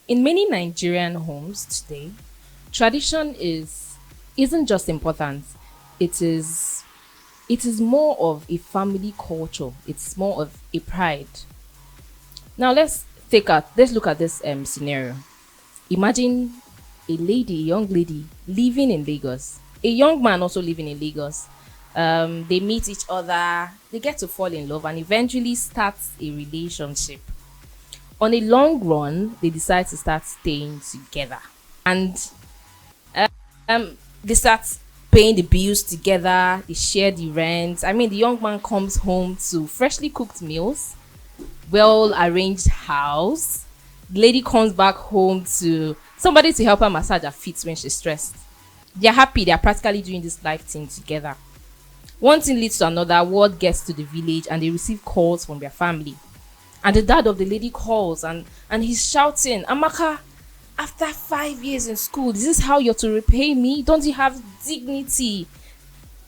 In many Nigerian homes today, tradition isn't just important. It is it is more of a family culture. It's more of a pride. Now let's look at this scenario. Imagine a young lady living in Lagos, a young man also living in Lagos. They meet each other, they get to fall in love, and eventually start a relationship. On a long run, they decide to start staying together, and they start paying the bills together. They share the rent. I mean, the young man comes home to freshly cooked meals, well arranged house. The lady comes back home to somebody to help her massage her feet when she's stressed. They're happy, they're practically doing this life thing together. One thing leads to another, word gets to the village and they receive calls from their family. And the dad of the lady calls and he's shouting, Amaka, after 5 years in school, is this how you're to repay me? Don't you have dignity?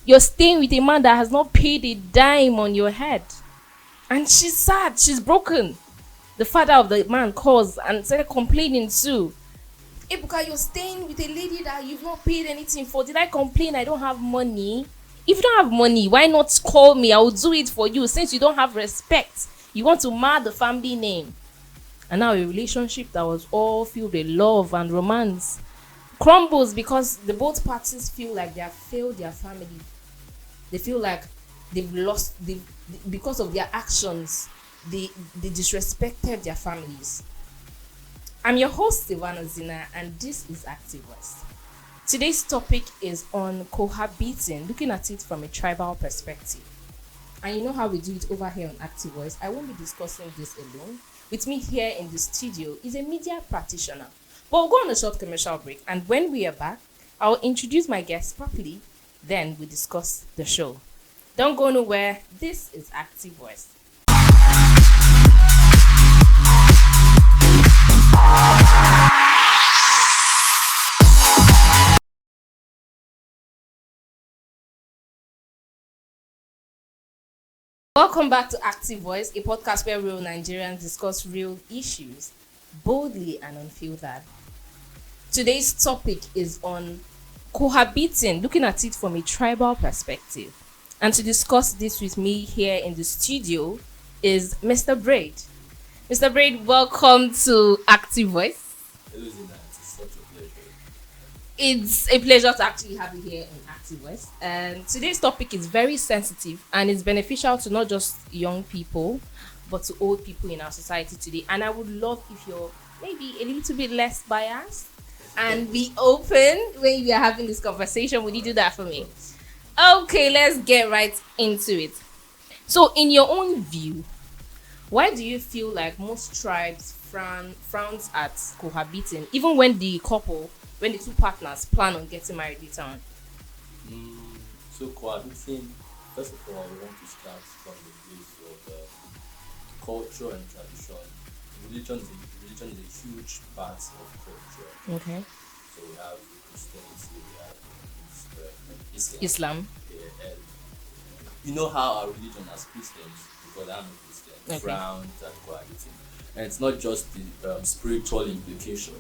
You're staying with a man that has not paid a dime on your head. And she's sad, she's broken. The father of the man calls and started complaining too. Ebuka, you're staying with a lady that you've not paid anything for. Did I complain I don't have money? If you don't have money, why not call me? I will do it for you. Since you don't have respect, you want to mar the family name. And now a relationship that was all filled with love and romance crumbles because the both parties feel like they have failed their family. They feel like because of their actions, they disrespected their families. I'm your host, Savannah Zina, and this is Active West. Today's topic is on cohabiting, looking at it from a tribal perspective. And you know how we do it over here on Active Voice. I won't be discussing this alone. With me here in the studio is a media practitioner. But we'll go on a short commercial break, and when we are back, I'll introduce my guests properly. Then we discuss the show. Don't go nowhere. This is Active Voice. Welcome back to Active Voice, a podcast where real Nigerians discuss real issues boldly and unfiltered. Today's topic is on cohabiting, looking at it from a tribal perspective. And to discuss this with me here in the studio is Mr. Braid. Mr. Braid, welcome to Active Voice. Hello, Zina. It's such a pleasure. It's a pleasure to actually have you here in Active West. And today's topic is very sensitive and it's beneficial to not just young people, but to old people in our society today. And I would love if you're maybe a little bit less biased and be open when we are having this conversation. Would you do that for me? Okay, let's get right into it. So, in your own view, why do you feel like most tribes frowns at cohabiting, even when when the two partners plan on getting married later on? So cohabiting, first of all, we want to start from the base of culture and tradition. Religion is a huge part of culture. Okay. So we have Christianity, we have Islam. Yeah, and you know how our religion as Christians, because I'm a Christian, Okay. frowns at cohabiting. And it's not just the spiritual implication,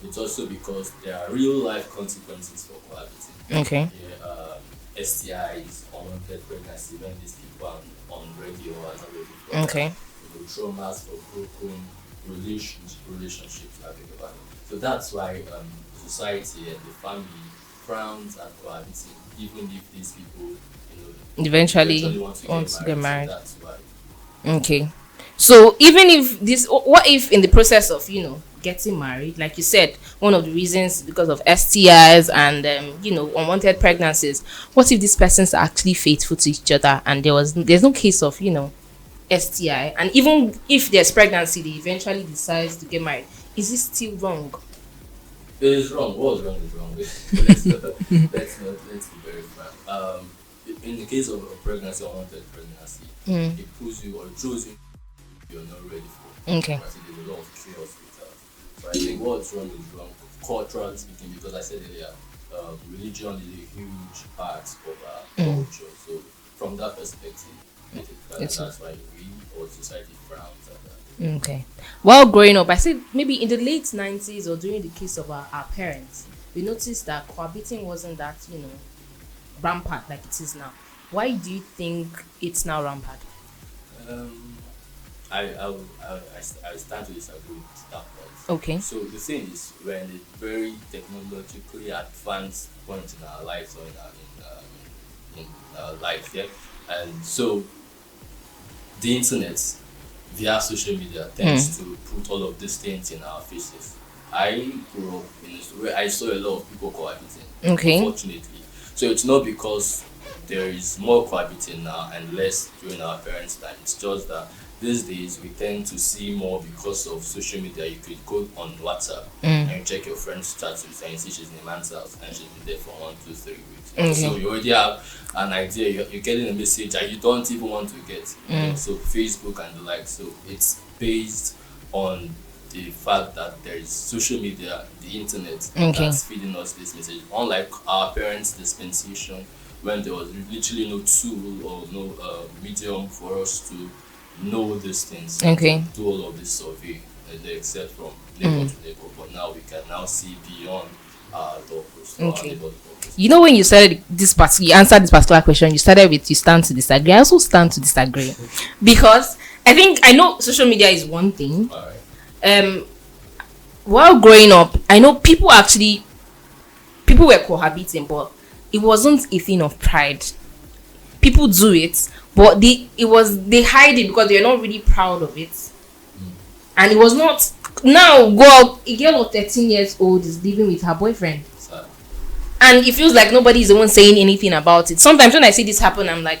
it's also because there are real life consequences for cohabiting. Okay. Yeah, STIs, unwanted pregnancy, when these people are on radio and already Okay. traumas for broken relationships having about it. So that's why society and the family frowns at cohabiting, even if these people, Eventually want to want to get married. So that's why. Okay. So even if what if in the process of getting married, like you said, one of the reasons because of STIs and unwanted pregnancies, what if these persons are actually faithful to each other and there's no case of STI, and even if there's pregnancy, they eventually decide to get married? Is it still wrong? It is wrong. What's wrong is wrong. Let's be very frank. In the case of a pregnancy or unwanted pregnancy, it pulls you or it shows you you're not ready for. Okay. Right? So there's a lot of chaos with that. So I think what's wrong is wrong, culturally speaking, because I said earlier, religion is a huge part of our culture. So from that perspective, that's why we or society frowns at that. Okay. While growing up, I said maybe in the late 90s or during the case of our parents, we noticed that cohabiting wasn't that, rampant like it is now. Why do you think it's now rampant? Um, I stand to disagree with that point. Okay. So the thing is, we're in a very technologically advanced point in our lives or in our life, yeah. And so the internet via social media tends to put all of these things in our faces. I grew up in where I saw a lot of people cohabiting, Okay. unfortunately. So it's not because there is more cohabiting now and less during our parents' time. It's just that these days we tend to see more because of social media. You could go on WhatsApp and you check your friend's status and you see she's in a man's house and she's been there for 1, 2, 3 weeks. Okay. So you already have an idea. You're getting a message that you don't even want to get. So Facebook and the like. So it's based on the fact that there is social media, the internet, Okay. that's feeding us this message. Unlike our parents' dispensation, when there was literally no tool or no medium for us to know these things, Okay. do all of this survey, except from neighbor to neighbor. But now we can now see beyond our doorpost, or our Okay. neighbor's doorpost. You know, when you started you answered this particular question, you started with you stand to disagree. I also stand to disagree because I know social media is one thing. All right. While growing up, I know people were cohabiting, but it wasn't a thing of pride. People do it, but they hide it because they're not really proud of it. And it was not. Now go out, a girl of 13 years old is living with her boyfriend, So, and it feels like nobody's the one saying anything about it. Sometimes when I see this happen, I'm like,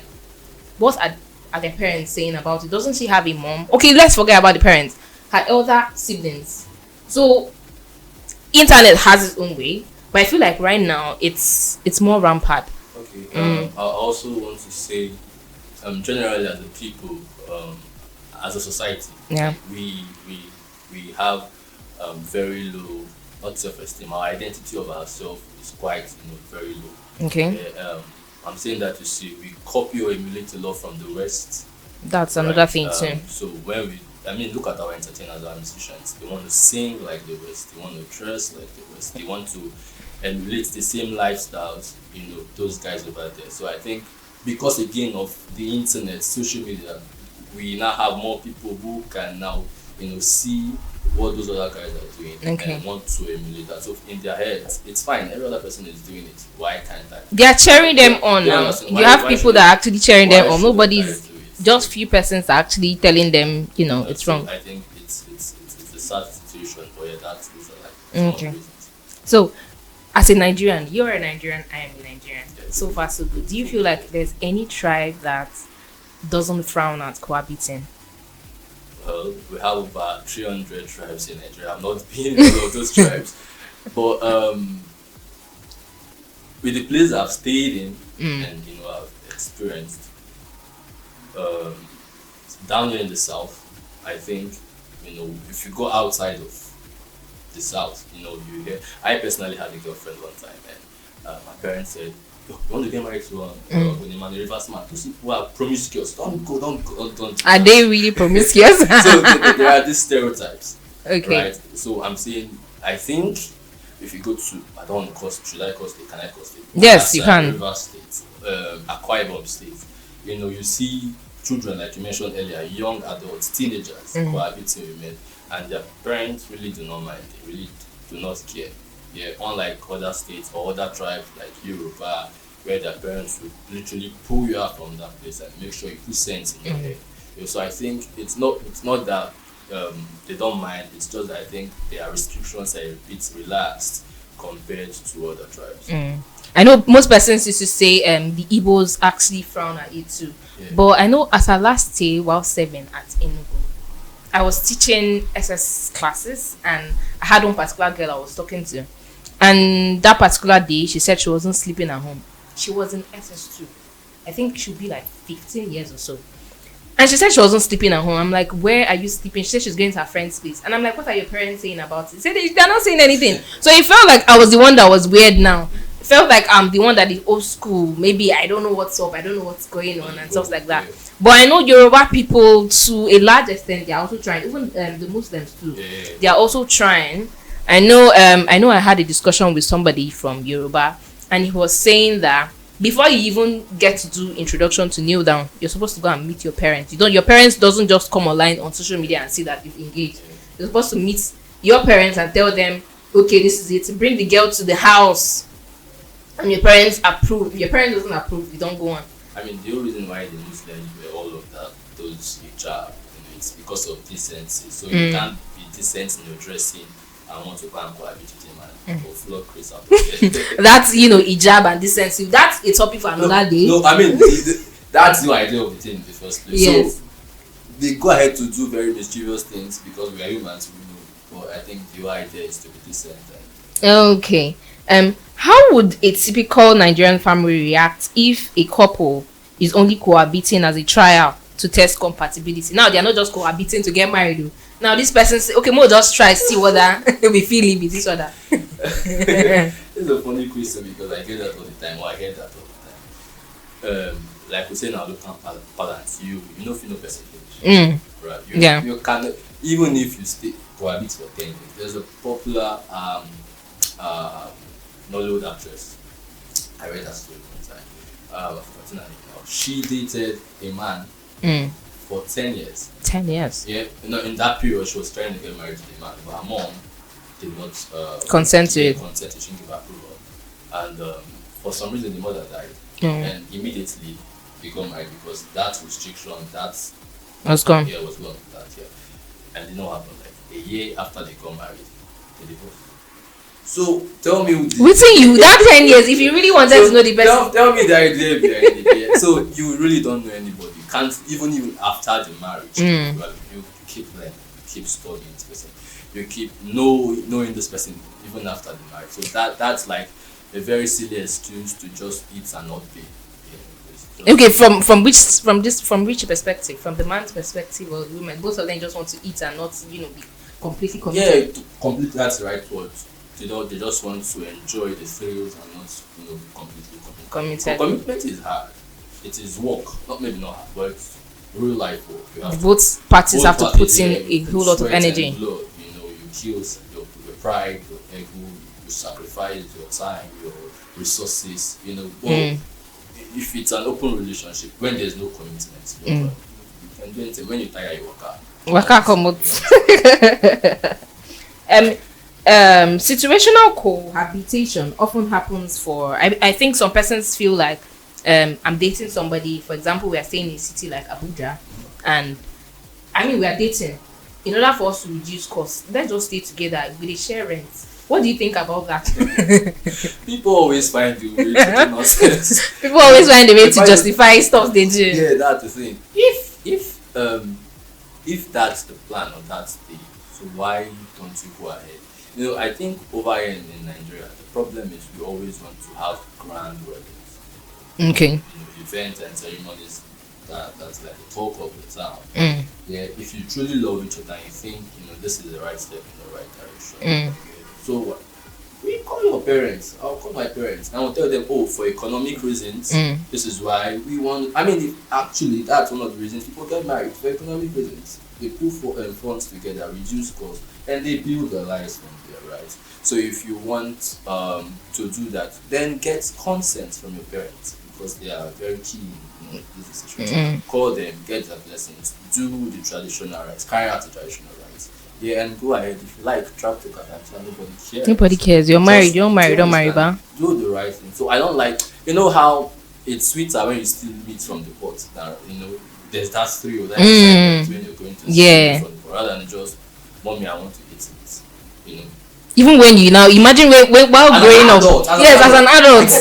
what are their parents saying about it? Doesn't she have a mom? Okay, let's forget about the parents. Her elder siblings. So internet has its own way, but I feel like right now it's more rampant. okay. I also want to say, generally as a people, as a society, Yeah. we have very low, not self-esteem. Our identity of ourselves is quite very low. Okay. Yeah, I'm saying that to see we copy or emulate a lot from the West. That's another Right. thing too. So look at our entertainers, our musicians. They want to sing like the West. They want to dress like the West. They want to emulate the same lifestyles. Those guys over there. So I think because again of the internet, social media, we now have more people who can now see what those other guys are doing Okay. and want to emulate that. So in their heads, it's fine. Every other person is doing it. Why can't I? They are cheering them on Yeah, now. understand. You Why- have why people should- that are actually cheering them why on. should the Nobody's guys do it? just few persons are actually telling them, it's So wrong. I think it's a sad situation, but yeah, that's those are like some of the Okay. reasons. So, as a Nigerian, you're a Nigerian, I am a Nigerian. Yes. So far, so good. Do you feel like there's any tribe that doesn't frown at cohabiting? Well, we have about 300 tribes in Nigeria. I'm not being in all of those tribes, but with the place I've stayed in and I've experienced, um, down here in the south, I think if you go outside of the south, you hear. I personally had a girlfriend one time, and my parents said, "Yo, you want to get married to when a man reverse man? Those people are promiscuous. Don't go, don't." Are they really promiscuous? So there are these stereotypes, Okay. right? So I'm saying, I think if you go to, I don't want to call, should I call state? Can I call state? Yes, you can. River State, Akwa Ibom State. You see children, like you mentioned earlier, young adults, teenagers, cohabiting with men, and their parents really do not mind. They really do not care. Yeah, unlike other states or other tribes like Yoruba, where their parents would literally pull you out from that place and make sure you put sense in your head. So I think it's not that they don't mind. It's just that I think their restrictions are a bit relaxed compared to other tribes. I know most persons used to say the Igbos actually frown at it too. Yeah. But I know as our last day while serving at Enugu, I was teaching SS classes and I had one particular girl I was talking to. And that particular day, she said she wasn't sleeping at home. She was in SS2. I think she'll be like 15 years or so. And she said she wasn't sleeping at home. I'm like, where are you sleeping? She said she's going to her friend's place. And I'm like, what are your parents saying about it? She said they're not saying anything. So it felt like I was the one that was weird now. felt like I'm the one that is old school. Maybe I don't know what's up, I don't know what's going on, and stuff like that. Yeah. But I know Yoruba people, to a large extent, they are also trying. Even the Muslims too, Yeah. they are also trying. I know I had a discussion with somebody from Yoruba, and he was saying that before you even get to do introduction to kneel down, you're supposed to go and meet your parents. Your parents doesn't just come online on social media and see that you've engaged. You're supposed to meet your parents and tell them, okay, this is it. Bring the girl to the house, and your parents approve. If your parents doesn't approve, you don't go on. I mean, the only reason why the Muslims were all of that, those hijab, it's because of decency. So you can't be decent in your dressing and want to go and cohabit with him and or flog Chris out. That's hijab and decency. That's a topic for another day. No, I mean, that's the idea of the thing in the first place. Yes. So they go ahead to do very mischievous things because we are humans, we know. But I think the idea is to be decent. Okay. How would a typical Nigerian family react if a couple is only cohabiting as a trial to test compatibility? Now they are not just cohabiting to get married. Though. Now this person say, okay, we'll just try see whether we feel live with each other. It's a funny question because I get that all the time. Or I hear that all the time. Like we say now, local balance. You know if you know person finish. Right? You can, even if you stay cohabit for 10 years. There's a popular Nollywood actress. I read that story one time. I've forgotten her name now. She dated a man for 10 years. 10 years. Yeah, in that period she was trying to get married to the man, but her mom did not consent to it. She didn't give approval, and for some reason the mother died, and immediately they got married because that restriction, was gone. Yeah, was gone. That year, and you know what happened? Like a year after they got married, they divorced. So tell me, within you that 10 years, if you really wanted to know the person, tell me the idea behind it. Yeah. So you really don't know anybody. You can't even after the marriage. You keep learning, you keep studying this person, you keep knowing this person even after the marriage. So that's like a very silly excuse to just eat and not pay. Yeah, okay, from which perspective? From the man's perspective or the woman? Both of them just want to eat and not be completely committed. Yeah, completely. That's the right word. They just want to enjoy the thrills and not be completely committed. Commitment is hard. It is work. Not hard, but it's real life work. You have both parties have to put in a whole lot of energy. Blood, you kill your pride, your ego, you sacrifice your time, your resources. But if it's an open relationship, when there's no commitment, you can do anything. When you tire, you work out. Situational cohabitation often happens for I think some persons feel like I'm dating somebody. For example, we are staying in a city like Abuja, and we are dating. In order for us to reduce costs, let's just stay together. We share rent. What do you think about that? People always find the way to do nonsense. People always find the way to justify stuff they do. Yeah, that's the thing. If that's the plan or that's so why don't you go ahead? I think over here in Nigeria, the problem is we always want to have grand weddings. Okay. Events and ceremonies that's like the talk of the town. Yeah, if you truly love each other and you think this is the right step in the right direction. So what? We call your parents. I'll call my parents and I'll tell them, for economic reasons, this is why we want. Actually, that's one of the reasons people get married, for economic reasons. They put funds together, reduce costs, and they build their lives from there, right? So if you want to do that, then get consent from your parents because they are very keen in this situation. Call them, get their blessings, do the traditional rites, carry out the traditional rites. Yeah, and go ahead. If you like, trap to Katanta, nobody cares. Nobody cares. You're married, don't marry, ba. Do the right thing. So I don't like, how it's sweeter when you still meet from the pot. That, there's that thrill, that excitement when you're going to see from the pot, rather than just, mommy, I want to eat it. Even when you now imagine while growing up, as an adult.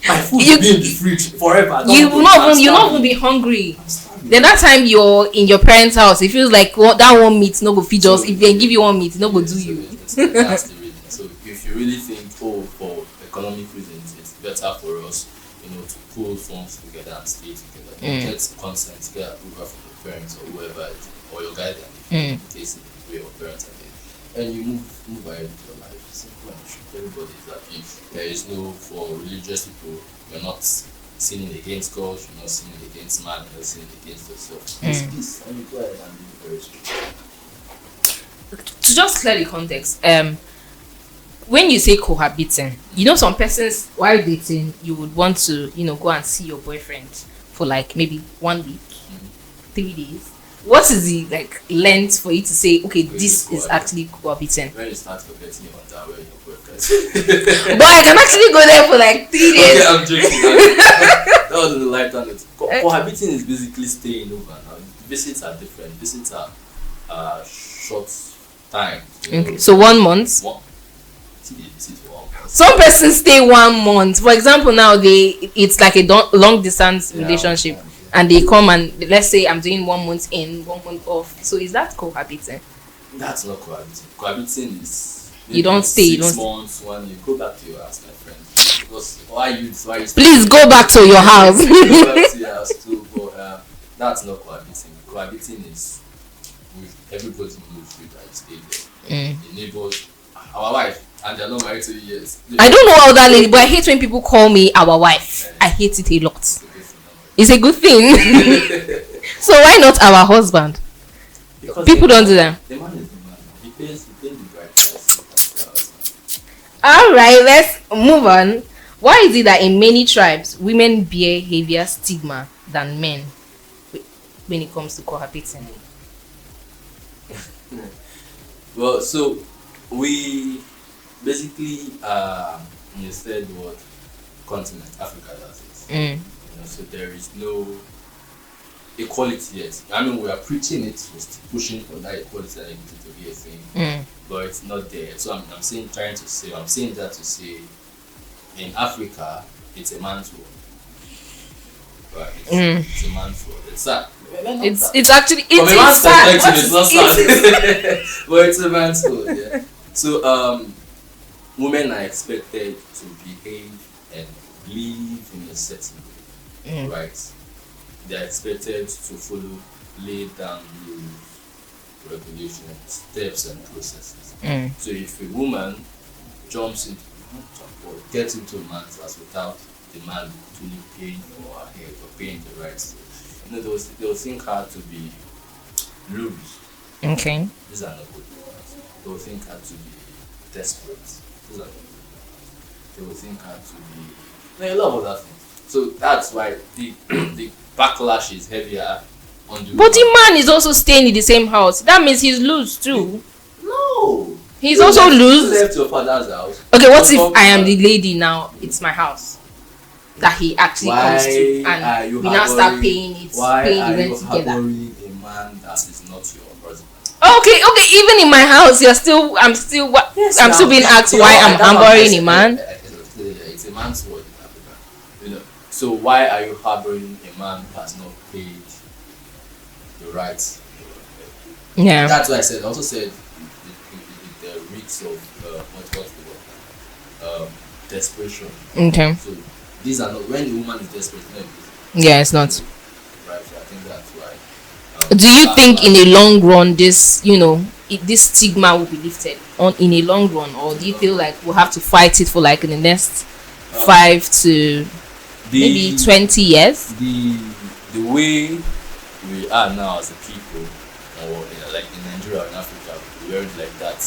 My food will be in the fridge forever. You will not even be hungry. Then that time you're in your parents' house, it feels like that one meat no go feed us. If they give you one meat, no go do you. That's the reason. So if you really think, for economic reasons, it's better for us, to pull funds together and stay together, get consent, get approval from your parents or whoever, or your guardian, if in case your parents are there. and you move ahead with your life. Simple and true. Everybody is happy. There is no, for religious people, you're not sinning against God, you're not sinning against man, you're not sinning against yourself. It's peace, and you go ahead and live very straight. To just clear the context, when you say cohabiting, some persons while dating, you would want to, go and see your boyfriend for like maybe 1 week, 3 days. What is the like length for you to say, okay, this is actually cohabiting? When you start forgetting your underwear and your boyfriend. But I can actually go there for like 3 days. Okay, I'm joking. That was in the lifetime. Cohabiting is basically staying over now. Visits are different. Visits are short time. Okay, so 1 month. Some persons stay 1 month. For example, now it's like a long distance relationship, and they come and let's say I'm doing 1 month in, 1 month off. So is that cohabiting? That's not cohabiting. Cohabiting is you don't stay. 6 months when you go back to your house, my friend. Because why you please go back to your house. Go back to your house too, but that's not cohabiting. Cohabiting is with everybody knows you that you stay there. The neighbors, our wife, and they're not married 2 years. I don't know all that lady, but I hate when people call me our wife. I hate it a lot. It's a good thing. So why not our husband? Because people don't do that. The man is the man. He pays the bride price. All right, let's move on. Why is it that in many tribes women bear heavier stigma than men when it comes to cohabiting? Well, so we basically in the third world continent, Africa, that's it. So there is no equality yet. I mean, we are preaching it, we're still pushing for that equality and equity to be a thing, but it's not there. So I'm saying that to say, in Africa, it's a man's world. Right? It's a man's world. It's sad. It's actually from a man's sad. perspective, it's not sad. But it's a man's world, yeah. So women are expected to behave and live in a certain way, right? They are expected to follow laid down rules, regulations, steps, and processes. So if a woman gets into a man's house without the man truly paying for her head or paying the rights, they'll think her to be loose. Okay. These are not good ones. They'll think her to be desperate. These are not good ones. They will think her to be a lot of other things. So that's why the backlash is heavier on the. But the man is also staying in the same house. That means he's loose too. No. He's also loose. Left your father's house. Okay, what if I am the lady now? It's my house that he actually comes to, and we now start paying it, paying the rent together. Harboring a man that is not your husband? Okay. Even in my house, I'm still being asked why I'm harboring a man. It's a man's word in Africa. So why are you harboring a man who has not paid the rights? Yeah. That's why I said. I also said the risks of what's the word? Desperation. Okay. So these are not when the woman is desperate. Yeah, it's not. Right. So I think that's why. Do you think in a long run this stigma will be lifted in a long run, or do you feel like we'll have to fight it for like in the next 5 to maybe 20 years? The way we are now as a people, or like in Nigeria or in Africa, we weren't like that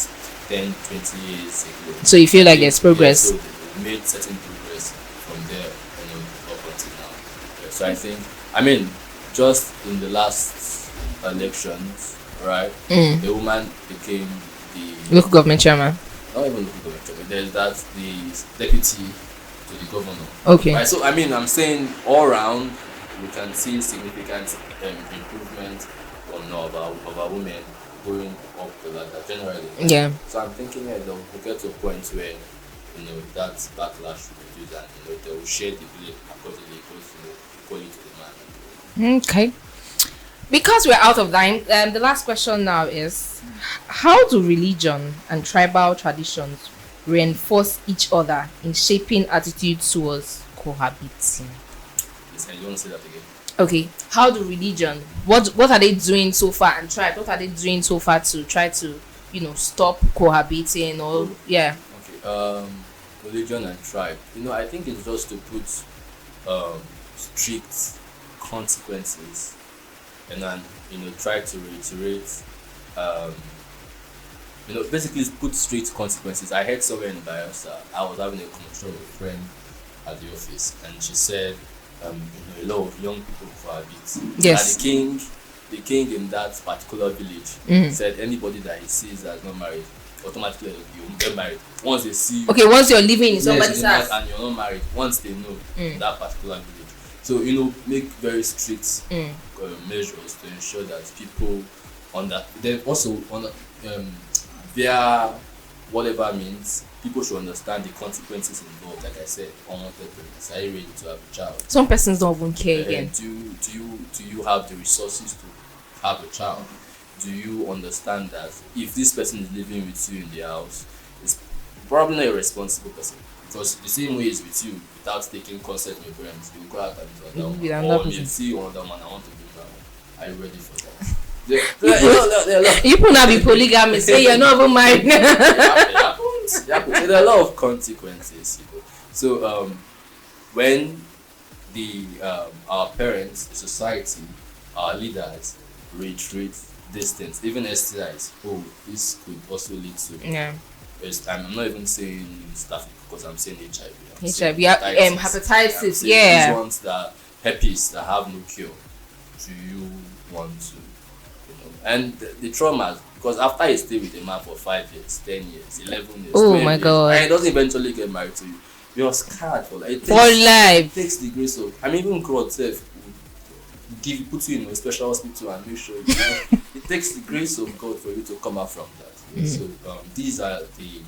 10, 20 years ago. So you feel like there's progress? Yeah, so they made certain progress from there, up until now. Yeah, so I think, just in the last elections, right? The woman became the local government chairman. Not even local government chairman. There's the deputy to the governor. Okay. Right. So I'm saying all around we can see significant improvement of our women going up the ladder generally. Yeah. So I'm thinking that we'll get to a point where that backlash will reduce and they will share the blame accordingly, equally to the man. Okay. Because we're out of time, the last question now is: how do religion and tribal traditions reinforce each other in shaping attitudes towards cohabiting? Listen, you want to say that again? Okay. How do religion, what are they doing so far, and tribe, what are they doing so far to try to stop cohabiting or yeah. Okay. Religion and tribe. I think it's just to put strict consequences, and then try to reiterate, um, basically put strict consequences. I heard somewhere in Bayelsa, I was having a conversation with a friend at the office, and she said, a lot of young people cohabit. Yes. And the king in that particular village said anybody that he sees that's not married, automatically you will get married. Once they see you, Okay, once you're living in somebody's yes, house. and you're not married, once they know that particular village. So, make very strict measures to ensure that people on that, then also on their whatever means, people should understand the consequences involved. Like I said, unwanted pregnancy. Are you ready to have a child? Some persons don't even care again. Do you have the resources to have a child? Do you understand that if this person is living with you in the house, it's probably not a responsible person? Because the same way is with you, without taking consent from your parents, you will go out and do another one. Or you see another man, I want to be married. Are you ready for that? You could not be polygamous. Say you're not even married. It happens. So there are a lot of consequences. So when the our parents, the society, our leaders reiterate these things, even STIs, this could also lead to I'm not even saying stuff because I'm saying HIV. Hepatitis, These ones that herpes that have no cure. Do you want to, and the trauma, because after you stay with a man for 5 years, 10 years, 11 years, oh 12 my years, God, and he doesn't eventually get married to you, you're scarred for life. For life. It takes the grace of, even God itself put you in a special hospital and make sure it takes the grace of God for you to come out from that. So these are the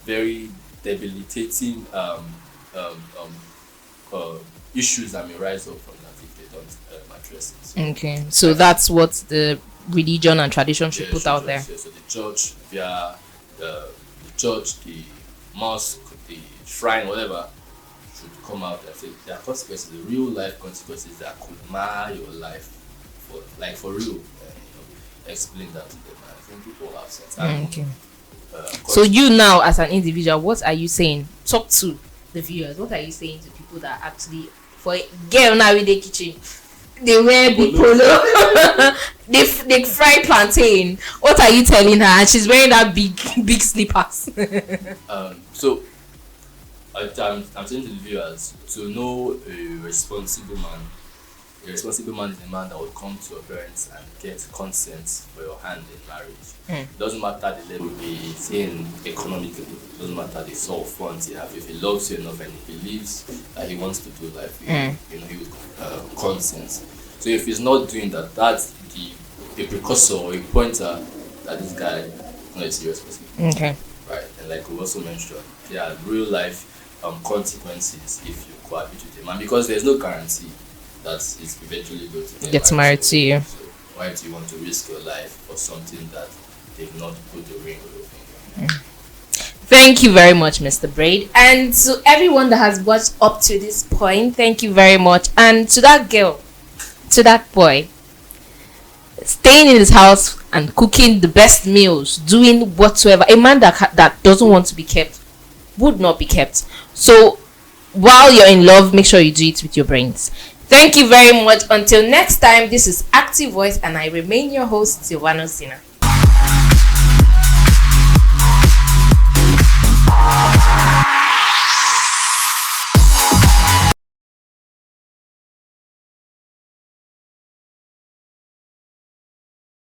very debilitating issues that may rise up from that if they don't address it. Okay, so that's what the religion and tradition should put out there. So the church, via the church, the mosque, the shrine, whatever, should come out and say there are consequences, the real life consequences that could mar your life for real. Explain that to them. I think people have sense. Okay. So you now, as an individual, what are you saying? Talk to the viewers. What are you saying to people that actually, for a girl now in the kitchen, they wear big polo, they fry plantain. What are you telling her? And she's wearing that big slippers. So I'm saying to the viewers to know a responsible man. A responsible man is a man that will come to your parents and get consent for your hand in marriage. It doesn't matter the level he's in economically. It doesn't matter the sort of funds he has. If he loves you enough and he believes that he wants to do life with you, he will consent. So if he's not doing that, that's a precursor or a pointer that this guy is not a serious person. Okay. Right. And like we also mentioned, there are real life consequences if you cohabit with a man, because there's no guarantee that it's eventually going to get married to you. So why do you want to risk your life for something that they've not put the ring on your finger? Thank you very much, Mr. Braid. And to everyone that has watched up to this point, thank you very much. And to that girl, to that boy, staying in his house and cooking the best meals, doing whatsoever, a man that doesn't want to be kept would not be kept. So while you're in love, make sure you do it with your brains. Thank you very much. Until next time, this is Active Voice, and I remain your host, Silvano Sina.